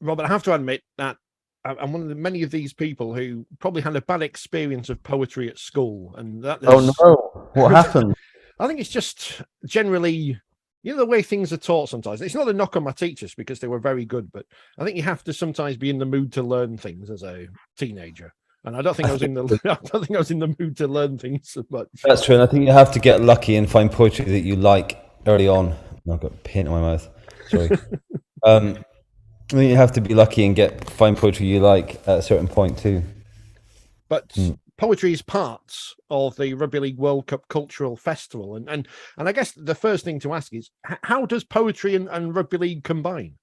Robert, I have to admit that I'm one of the many of these people who probably had a bad experience of poetry at school, and that Oh is, no, what happened? I think it's just generally, the way things are taught sometimes. It's not a knock on my teachers because they were very good, but I think you have to sometimes be in the mood to learn things as a teenager. And I don't think I I was think in the I don't think I was in the mood to learn things so much. that's true, and I think you have to get lucky and find poetry that you like early on. I've got paint on my mouth. Sorry. I think you have to be lucky and find poetry you like at a certain point too. But poetry is part of the Rugby League World Cup Cultural Festival, and I guess the first thing to ask is how does poetry and rugby league combine?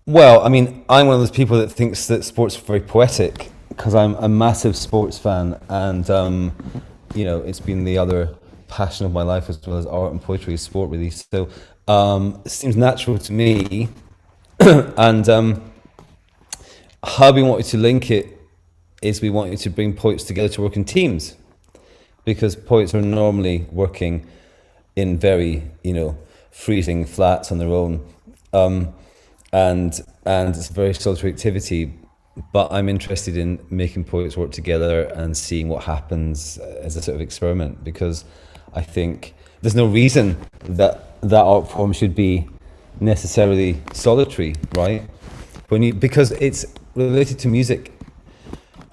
Well, I mean, I'm one of those people that thinks that sport's very poetic because I'm a massive sports fan, and it's been the other passion of my life as well as art and poetry is sport, really. So it seems natural to me, and how we wanted to link it is we wanted to bring poets together to work in teams, because poets are normally working in very, freezing flats on their own. And it's a very solitary activity, but I'm interested in making poets work together and seeing what happens as a sort of experiment, because I think there's no reason that art form should be necessarily solitary, right? Because it's related to music.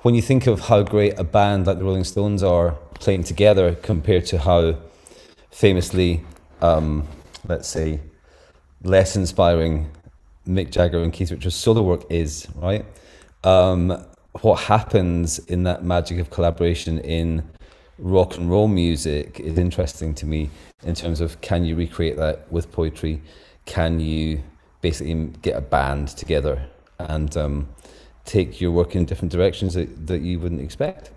When you think of how great a band like the Rolling Stones are playing together compared to how famously, let's say, less inspiring Mick Jagger and Keith Richards' solo work is, right? What happens in that magic of collaboration in rock and roll music is interesting to me in terms of, can you recreate that with poetry? Can you basically get a band together and take your work in different directions that you wouldn't expect?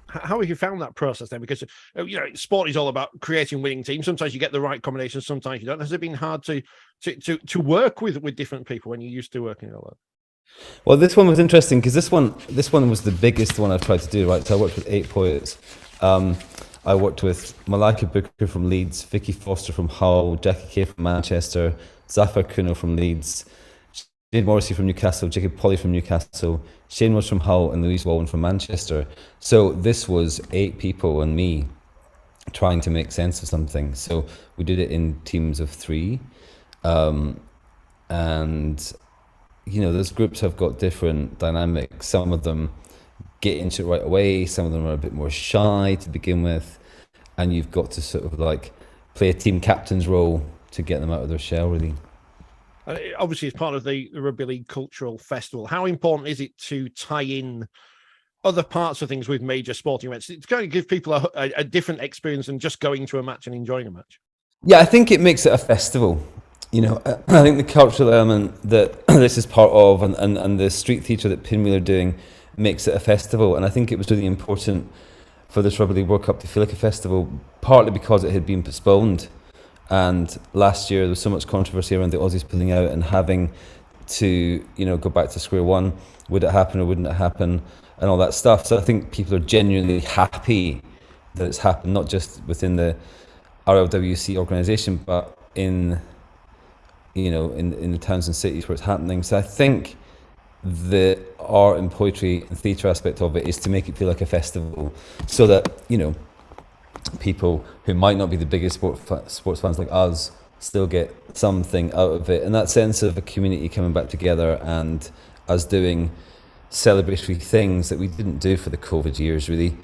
How have you found that process then? Because sport is all about creating winning teams. Sometimes you get the right combination, sometimes you don't. Has it been hard to work with different people when you used to working a lot? Well, this one was interesting because this one was the biggest one I've tried to do. Right, so I worked with 8 poets. I worked with Malika Booker from Leeds, Vicky Foster from Hull, Jackie Kay from Manchester, Zafar Kuno from Leeds, Jade Morrissey from Newcastle, Jacob Polly from Newcastle, Shane was from Hull, and Louise Wallen from Manchester. So this was 8 people and me trying to make sense of something. So we did it in teams of 3. And, those groups have got different dynamics. Some of them get into it right away. Some of them are a bit more shy to begin with. And you've got to sort of play a team captain's role to get them out of their shell, really. Obviously, as part of the Rugby League Cultural Festival, how important is it to tie in other parts of things with major sporting events? It's going to give people a different experience than just going to a match and enjoying a match. Yeah, I think it makes it a festival. I think the cultural element that this is part of and the street theatre that Pinwheel are doing makes it a festival. And I think it was really important for this Rugby League World Cup to feel like a festival, partly because it had been postponed. And last year there was so much controversy around the Aussies pulling out and having to, go back to square one. Would it happen or wouldn't it happen? And all that stuff. So I think people are genuinely happy that it's happened, not just within the RLWC organisation, but in the towns and cities where it's happening. So I think the art and poetry and theatre aspect of it is to make it feel like a festival, so that people who might not be the biggest sports fans like us still get something out of it, and that sense of a community coming back together and us doing celebratory things that we didn't do for the COVID years really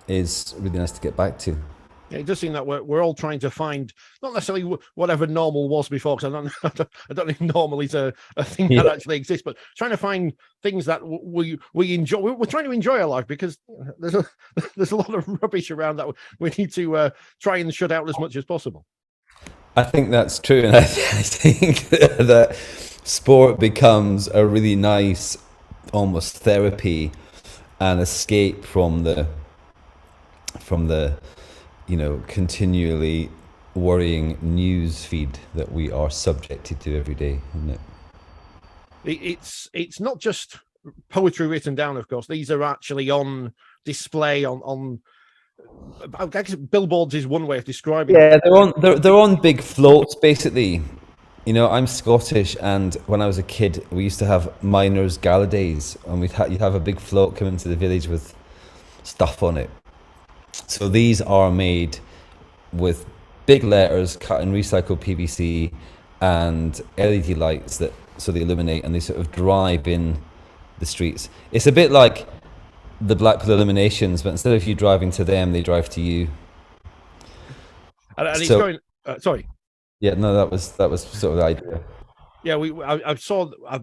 is really nice to get back to. Yeah, it does seem that we're all trying to find not necessarily whatever normal was before, because I don't think normal is a thing that actually exists, but trying to find things that we enjoy. We're trying to enjoy our life, because there's a lot of rubbish around that we need to try and shut out as much as possible. I think that's true, and I think that sport becomes a really nice, almost therapy and escape from the continually worrying news feed that we are subjected to every day, isn't it? It's not just poetry written down, of course. These are actually on display on I guess billboards is one way of describing it. Yeah, they're on big floats basically, You know, I'm Scottish, and when I was a kid, we used to have miners' gala days, and you'd have a big float come into the village with stuff on it. So these are made with big letters cut in recycled PVC and LED lights so they illuminate, and they sort of drive in the streets. It's a bit like the Blackpool Illuminations, but instead of you driving to them, they drive to you. And it's going. Sorry. Yeah, no, that was sort of the idea. Yeah,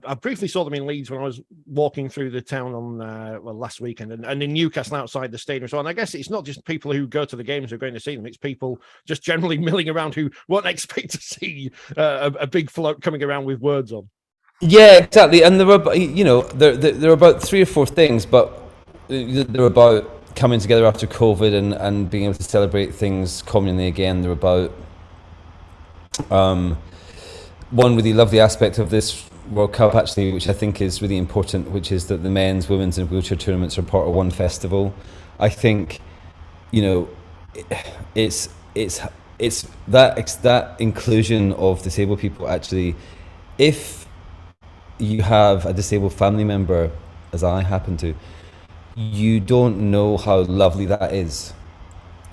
I briefly saw them in Leeds when I was walking through the town on last weekend, and in Newcastle outside the stadium. So, and I guess it's not just people who go to the games who are going to see them; it's people just generally milling around who won't expect to see a big float coming around with words on. Yeah, exactly. And there are about 3 or 4 things, but they're about coming together after COVID and being able to celebrate things communally again. They're about one really lovely aspect of this World Cup, actually, which I think is really important, which is that the men's, women's and wheelchair tournaments are part of one festival. I think, it's that inclusion of disabled people. Actually, if you have a disabled family member, as I happen to, you don't know how lovely that is.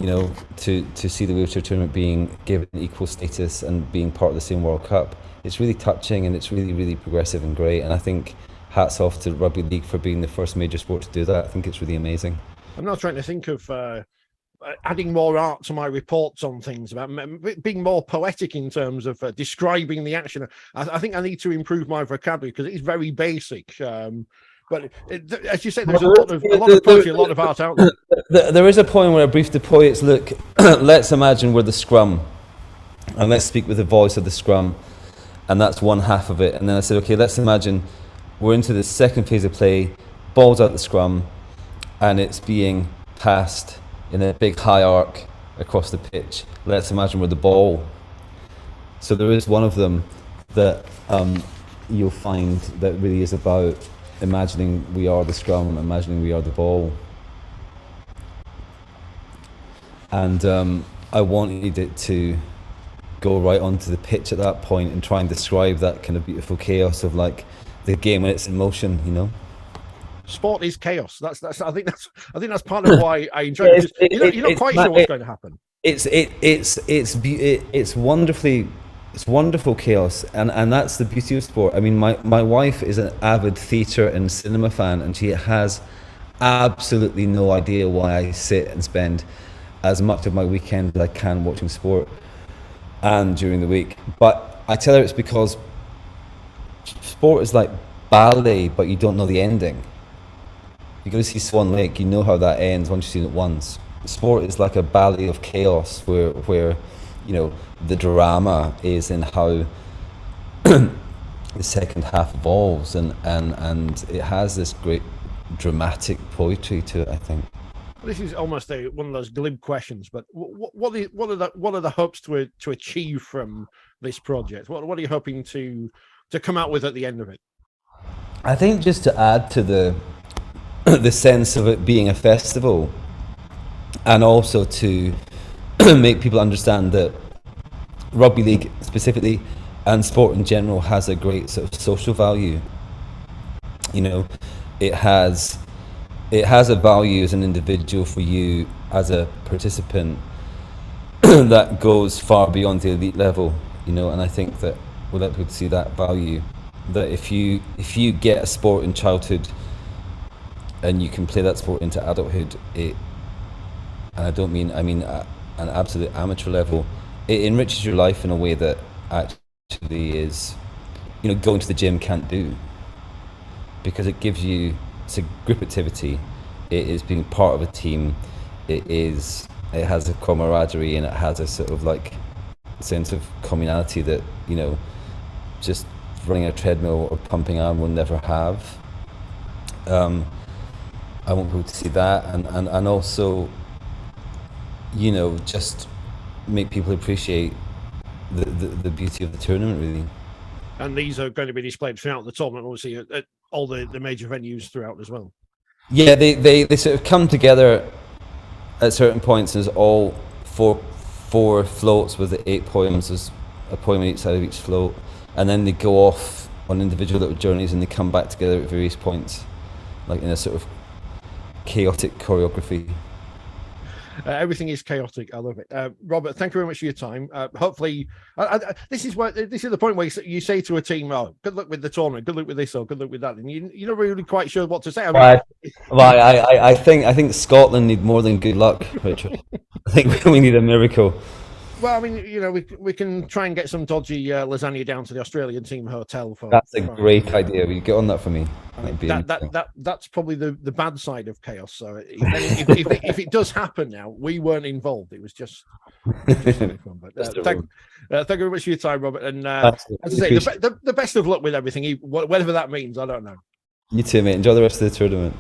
To see the wheelchair tournament being given equal status and being part of the same World Cup. It's really touching, and it's really, really progressive and great. And I think hats off to Rugby League for being the first major sport to do that. I think it's really amazing. I'm not trying to think of adding more art to my reports on things, about being more poetic in terms of describing the action. I think I need to improve my vocabulary because it is very basic. But as you say, there's a lot of poetry, a lot of art out there. There is a point where I briefed the poets, look, let's imagine we're the scrum, and let's speak with the voice of the scrum, and that's one half of it. And then I said, okay, let's imagine we're into the second phase of play, ball's out the scrum, and it's being passed in a big high arc across the pitch. Let's imagine we're the ball. So there is one of them that you'll find that really is about imagining we are the scrum, imagining we are the ball. And I wanted it to go right onto the pitch at that point and try and describe that kind of beautiful chaos of like the game when it's in motion, Sport is chaos. I think that's part of why I enjoy it. You're not quite sure what's going to happen. It's wonderful chaos, and that's the beauty of sport. I mean, my wife is an avid theatre and cinema fan, and she has absolutely no idea why I sit and spend as much of my weekend as I can watching sport and during the week. But I tell her it's because sport is like ballet, but you don't know the ending. You go to see Swan Lake, you know how that ends once you've seen it once. Sport is like a ballet of chaos where the drama is in how the second half evolves, and it has this great dramatic poetry to it, I think. This is almost one of those glib questions, but what are the hopes to achieve from this project? What are you hoping to come out with at the end of it? I think just to add to the sense of it being a festival, and also to make people understand that Rugby League specifically and sport in general has a great sort of social value. It has a value as an individual for you as a participant that goes far beyond the elite level, and I think that we'll let people see that value, that if you get a sport in childhood and you can play that sport into adulthood, and I mean at an absolute amateur level, it enriches your life in a way that actually is, going to the gym can't do, because it's a group activity, it is being part of a team, it has a camaraderie, and it has a sort of like sense of communality that, just running a treadmill or pumping iron will never have. I want people to see that, and also, just make people appreciate the beauty of the tournament, really. And these are going to be displayed throughout the tournament, obviously, at all the major venues throughout as well. Yeah, they sort of come together at certain points. There's all four floats with the 8 poems. There's a poem on each side of each float, and then they go off on individual little journeys, and they come back together at various points, like in a sort of chaotic choreography. Everything is chaotic. I love it. Robert, thank you very much for your time. Hopefully, this is the point where you say to a team, "Oh, good luck with the tournament, good luck with this, or good luck with that," and you're not really quite sure what to say. I think Scotland need more than good luck, Richard. I think we need a miracle. Well, I mean, we can try and get some dodgy lasagna down to the Australian team hotel. That's a great idea. Will you get on that for me? That's probably the bad side of chaos. So if it does happen now, we weren't involved. It was just fun. But thank you very much for your time, Robert. And as I say, the best of luck with everything, whatever that means. I don't know. You too, mate. Enjoy the rest of the tournament.